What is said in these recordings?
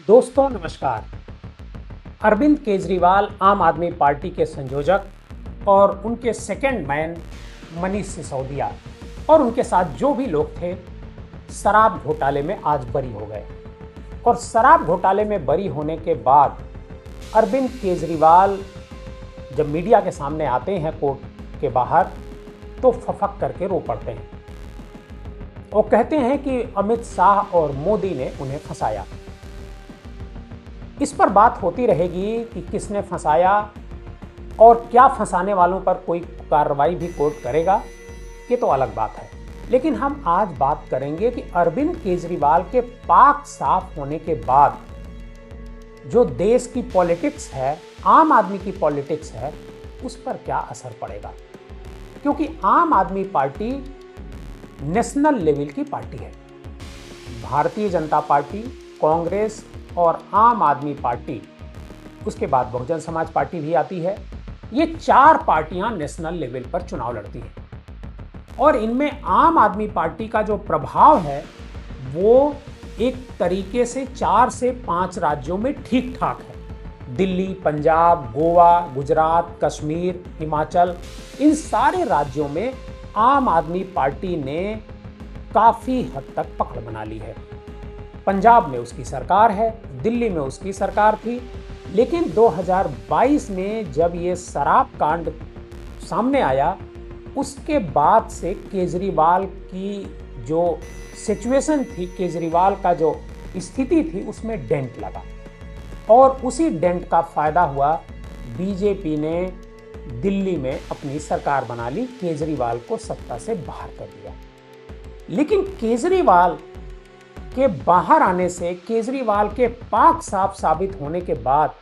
दोस्तों नमस्कार। अरविंद केजरीवाल आम आदमी पार्टी के संयोजक और उनके सेकंड मैन मनीष सिसोदिया और उनके साथ जो भी लोग थे शराब घोटाले में आज बरी हो गए। और शराब घोटाले में बरी होने के बाद अरविंद केजरीवाल जब मीडिया के सामने आते हैं कोर्ट के बाहर तो फफक करके रो पड़ते हैं। वो कहते हैं कि अमित शाह और मोदी ने उन्हें फंसाया। इस पर बात होती रहेगी कि किसने फंसाया और क्या फंसाने वालों पर कोई कार्रवाई भी कोर्ट करेगा, ये तो अलग बात है। लेकिन हम आज बात करेंगे कि अरविंद केजरीवाल के पाक साफ होने के बाद जो देश की पॉलिटिक्स है, आम आदमी की पॉलिटिक्स है, उस पर क्या असर पड़ेगा। क्योंकि आम आदमी पार्टी नेशनल लेवल की पार्टी है। भारतीय जनता पार्टी, कांग्रेस और आम आदमी पार्टी, उसके बाद बहुजन समाज पार्टी भी आती है। ये चार पार्टियां नेशनल लेवल पर चुनाव लड़ती हैं और इनमें आम आदमी पार्टी का जो प्रभाव है वो एक तरीके से 4 से 5 राज्यों में ठीक ठाक है। दिल्ली, पंजाब, गोवा, गुजरात, कश्मीर, हिमाचल, इन सारे राज्यों में आम आदमी पार्टी ने काफी हद तक पकड़ बना ली है। पंजाब में उसकी सरकार है, दिल्ली में उसकी सरकार थी, लेकिन 2022 में जब ये शराब कांड सामने आया उसके बाद से केजरीवाल की जो सिचुएशन थी, केजरीवाल का जो स्थिति थी, उसमें डेंट लगा और उसी डेंट का फायदा हुआ। बीजेपी ने दिल्ली में अपनी सरकार बना ली, केजरीवाल को सत्ता से बाहर कर दिया। लेकिन केजरीवाल के बाहर आने से, केजरीवाल के पाक साफ साबित होने के बाद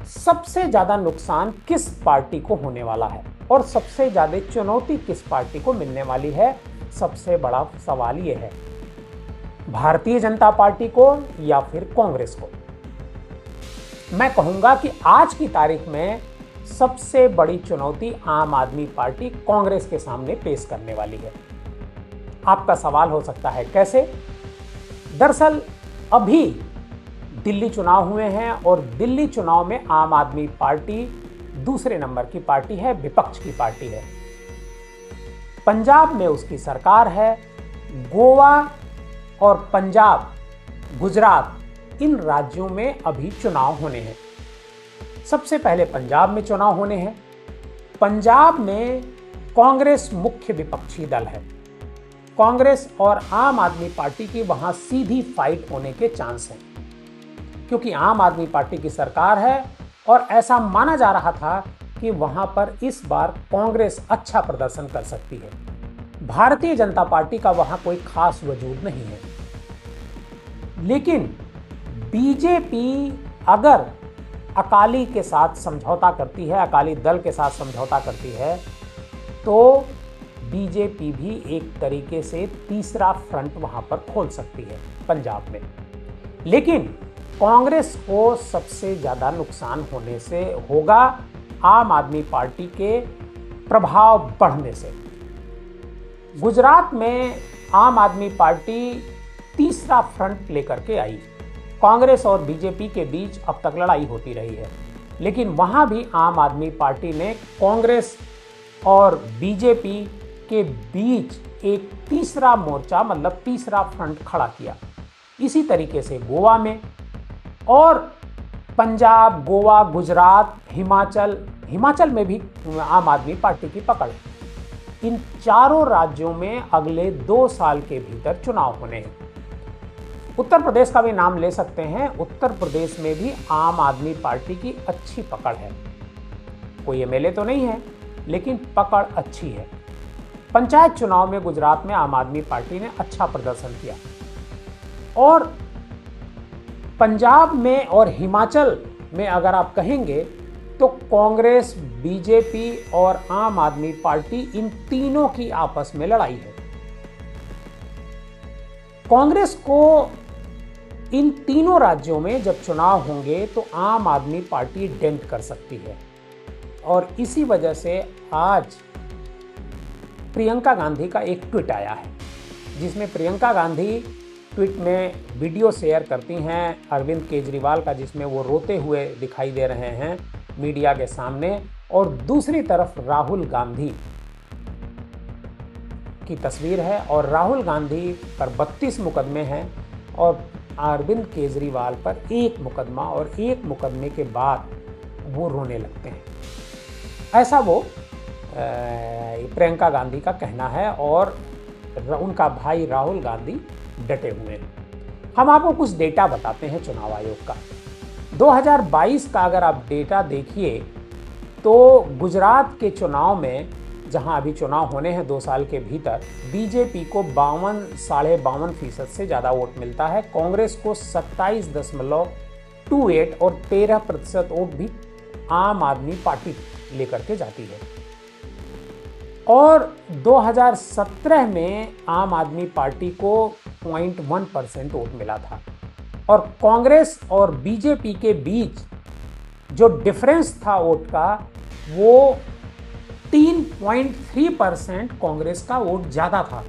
सबसे ज्यादा नुकसान किस पार्टी को होने वाला है और सबसे ज्यादा चुनौती किस पार्टी को मिलने वाली है, सबसे बड़ा सवाल यह है, भारतीय जनता पार्टी को या फिर कांग्रेस को। मैं कहूंगा कि आज की तारीख में सबसे बड़ी चुनौती आम आदमी पार्टी कांग्रेस के सामने पेश करने वाली है। आपका सवाल हो सकता है कैसे? दरअसल अभी दिल्ली चुनाव हुए हैं और दिल्ली चुनाव में आम आदमी पार्टी दूसरे नंबर की पार्टी है, विपक्ष की पार्टी है। पंजाब में उसकी सरकार है, गोवा और पंजाब, गुजरात, इन राज्यों में अभी चुनाव होने हैं। सबसे पहले पंजाब में चुनाव होने हैं। पंजाब में कांग्रेस मुख्य विपक्षी दल है। कांग्रेस और आम आदमी पार्टी की वहां सीधी फाइट होने के चांस हैं, क्योंकि आम आदमी पार्टी की सरकार है और ऐसा माना जा रहा था कि वहां पर इस बार कांग्रेस अच्छा प्रदर्शन कर सकती है। भारतीय जनता पार्टी का वहां कोई खास वजूद नहीं है। लेकिन बीजेपी अगर अकाली के साथ समझौता करती है, अकाली दल के साथ समझौता करती है, तो बीजेपी भी एक तरीके से तीसरा फ्रंट वहां पर खोल सकती है पंजाब में। लेकिन कांग्रेस को सबसे ज्यादा नुकसान होने से होगा आम आदमी पार्टी के प्रभाव बढ़ने से। गुजरात में आम आदमी पार्टी तीसरा फ्रंट लेकर के आई। कांग्रेस और बीजेपी के बीच अब तक लड़ाई होती रही है, लेकिन वहां भी आम आदमी पार्टी ने कांग्रेस और बीजेपी के बीच एक तीसरा मोर्चा, मतलब तीसरा फ्रंट खड़ा किया। इसी तरीके से गोवा में और पंजाब, गोवा, गुजरात, हिमाचल में भी आम आदमी पार्टी की पकड़ है। इन चारों राज्यों में अगले 2 साल के भीतर चुनाव होने हैं। उत्तर प्रदेश का भी नाम ले सकते हैं। उत्तर प्रदेश में भी आम आदमी पार्टी की अच्छी पकड़ है। कोई एमएलए तो नहीं है, लेकिन पकड़ अच्छी है। पंचायत चुनाव में गुजरात में आम आदमी पार्टी ने अच्छा प्रदर्शन किया और पंजाब में और हिमाचल में अगर आप कहेंगे तो कांग्रेस, बीजेपी और आम आदमी पार्टी, इन तीनों की आपस में लड़ाई है। कांग्रेस को इन तीनों राज्यों में जब चुनाव होंगे तो आम आदमी पार्टी डेंट कर सकती है और इसी वजह से आज प्रियंका गांधी का एक ट्वीट आया है जिसमें प्रियंका गांधी ट्वीट में वीडियो शेयर करती हैं अरविंद केजरीवाल का, जिसमें वो रोते हुए दिखाई दे रहे हैं मीडिया के सामने, और दूसरी तरफ राहुल गांधी की तस्वीर है और राहुल गांधी पर 32 मुकदमे हैं और अरविंद केजरीवाल पर 1 मुकदमा, और 1 मुकदमे के बाद वो रोने लगते हैं, ऐसा वो प्रियंका गांधी का कहना है और उनका भाई राहुल गांधी डटे हुए हैं। हम आपको कुछ डेटा बताते हैं चुनाव आयोग का। 2022 का अगर आप डेटा देखिए तो गुजरात के चुनाव में, जहां अभी चुनाव होने हैं 2 साल के भीतर, बीजेपी को 52.52% से ज़्यादा वोट मिलता है, कांग्रेस को 27.28 और 13% वोट भी आम आदमी पार्टी लेकर के जाती है। और 2017 में आम आदमी पार्टी को 0.1% वोट मिला था और कांग्रेस और बीजेपी के बीच जो डिफरेंस था वोट का, वो 3.3% कांग्रेस का वोट ज़्यादा था,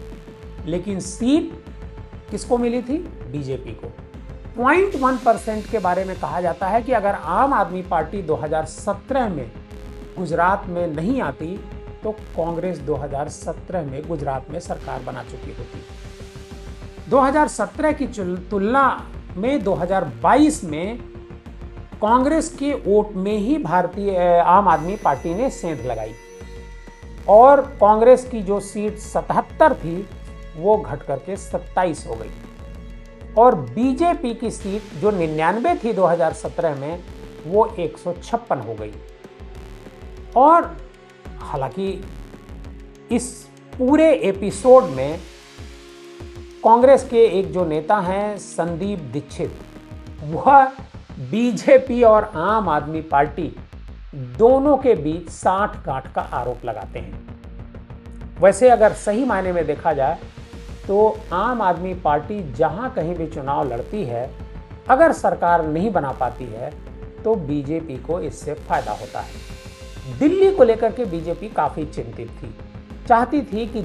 लेकिन सीट किसको मिली थी? बीजेपी को। 0.1% के बारे में कहा जाता है कि अगर आम आदमी पार्टी 2017 में गुजरात में नहीं आती तो कांग्रेस 2017 में गुजरात में सरकार बना चुकी होती। 2017 की तुलना में 2022 में कांग्रेस के वोट में ही आम आदमी पार्टी ने सेंध लगाई और कांग्रेस की जो सीट 77 थी वो घट करके 27 हो गई और बीजेपी की सीट जो 99 थी 2017 में, वो 156 हो गई। और हालांकि इस पूरे एपिसोड में कांग्रेस के एक जो नेता हैं संदीप दीक्षित, वह बीजेपी और आम आदमी पार्टी दोनों के बीच साठ-गांठ का आरोप लगाते हैं। वैसे अगर सही मायने में देखा जाए तो आम आदमी पार्टी जहां कहीं भी चुनाव लड़ती है, अगर सरकार नहीं बना पाती है तो बीजेपी को इससे फायदा होता है। दिल्ली को लेकर के बीजेपी काफ़ी चिंतित थी, चाहती थी कि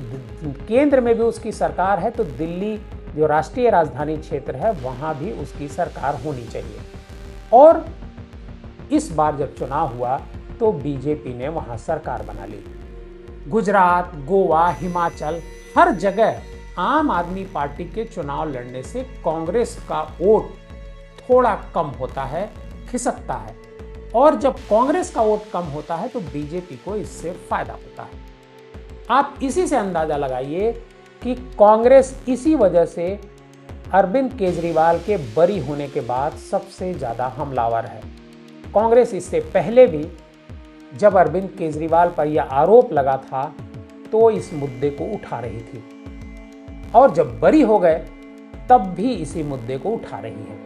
केंद्र में भी उसकी सरकार है तो दिल्ली जो राष्ट्रीय राजधानी क्षेत्र है वहाँ भी उसकी सरकार होनी चाहिए। और इस बार जब चुनाव हुआ तो बीजेपी ने वहाँ सरकार बना ली। गुजरात, गोवा, हिमाचल, हर जगह आम आदमी पार्टी के चुनाव लड़ने से कांग्रेस का वोट थोड़ा कम होता है, खिसकता है, और जब कांग्रेस का वोट कम होता है तो बीजेपी को इससे फायदा होता है। आप इसी से अंदाजा लगाइए कि कांग्रेस इसी वजह से अरविंद केजरीवाल के बरी होने के बाद सबसे ज़्यादा हमलावर है। कांग्रेस इससे पहले भी जब अरविंद केजरीवाल पर यह आरोप लगा था तो इस मुद्दे को उठा रही थी और जब बरी हो गए तब भी इसी मुद्दे को उठा रही है।